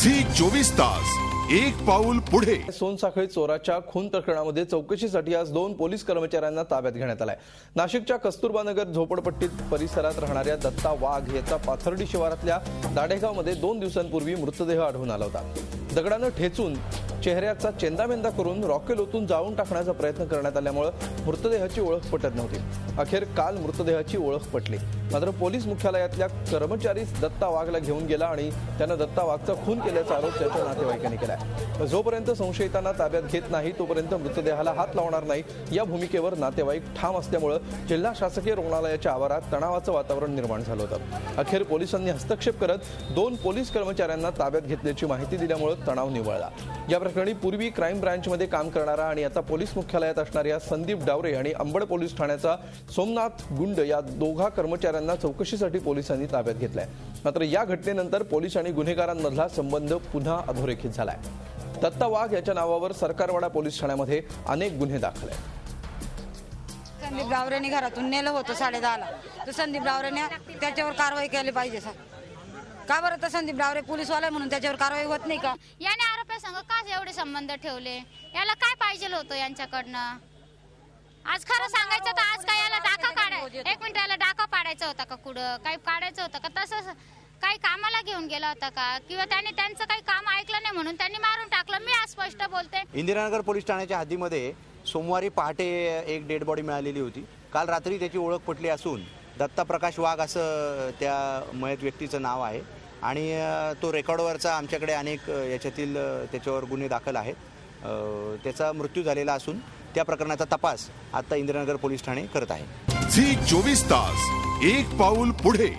Zee 24 तास एक पाऊल पुढे। सोनसाखळी चोराच्या खून प्रकरणामध्ये चौकशीसाठी आज 2 पोलीस कर्मचाऱ्यांना ताब्यात घेण्यात आलाय। नाशिकच्या कस्तुरबा नगर झोपडपट्टीत परिसरात राहणाऱ्या दत्ता वाघ याचा पाथर्डी शिवारातल्या दाढेगावमध्ये 2 दिवसांपूर्वी मृतदेह आढळून आला होता। दगडाने ठेचून चेहऱ्याचा चेंदामेंदा करून रॉकेल ओतून जाळून टाकण्याचा प्रयत्न करण्यात आल्यामुळे मृतदेहाची ओळख पटत नव्हती। अखेर काल मृतदेहाची ओळख पटली, मात्र पोलीस मुख्यालयातल्या कर्मचारीच दत्ता वाघला घेऊन गेला आणि त्यानं दत्ता वाघचा खून केल्याचा आरोप त्याच्या नातेवाईकांनी केलाय। जोपर्यंत संशयितांना ताब्यात घेत नाही तोपर्यंत मृतदेहाला हात लावणार नाही या भूमिकेवर नातेवाईक ठाम असल्यामुळे जिल्हा शासकीय रुग्णालयाच्या आवारात तणावाचं वातावरण निर्माण झालं होतं। अखेर पोलिसांनी हस्तक्षेप करत 2 पोलीस कर्मचाऱ्यांना ताब्यात घेतल्याची माहिती दिल्यामुळे तणाव निवळला। या प्रकरणी पूर्वी क्राईम ब्रांचमध्ये काम करणारा आणि आता पोलीस मुख्यालयात असणाऱ्या संदीप डावरे आणि अंबड पोलीस ठाण्याचा सोमनाथ गुंड या दोघा कर्मचाऱ्यांना चौकशीसाठी पोलिसांनी ताब्यात घेतलाय। मात्र या घटनेनंतर पोलीस आणि गुन्हेगारांमधला संबंध पुन्हा अधोरेखित झालाय। दत्ता वाघ याच्या नावावर सरकारवाडा पोलीस ठाण्यामध्ये अनेक गुन्हे दाखल आहेत। संदीप डावरेने घरातून नेलं होतं 10:30ला, तर संदीप डावरेने त्याच्यावर कारवाई केली पाहिजे। सर का बरं तर संदीप डावरे पोलीसवाला म्हणून त्याच्यावर कारवाई होत नाही का? याने आरोपीसंग का एवढे संबंध ठेवले? याला काय पाहिजे होतं यांच्याकडनं? आज खरं सांगायचं तर आज काय याला डाका काढायचा, 1 मिनिट याला डाका पाडायचा होता का? कुठं काही काढायचं होतं का? तसं काही कामाला घेऊन गेला होता का? किंवा त्याने त्यांचं काही काम ऐकलं नाही म्हणून त्यांनी मारून टाकलं? मी आज स्पष्ट बोलते। इंदिरानगर पोलीस ठाण्याच्या हद्दीमध्ये सोमवारी पहाटे एक डेड बॉडी मिळालेली होती। काल रात्री त्याची ओळख पटली असून दत्ता प्रकाश वाघ असं त्या मयत व्यक्तीचं नाव आहे आणि तो रेकॉर्डवरचा आमच्याकडे अनेक याच्यातील त्याच्यावर गुन्हे दाखल आहेत। त्याचा मृत्यू झालेला असून त्या प्रकरणाचा तपास आता इंदिरानगर पोलीस ठाणे करत आहे। झी 24 तास एक पाऊल पुढे।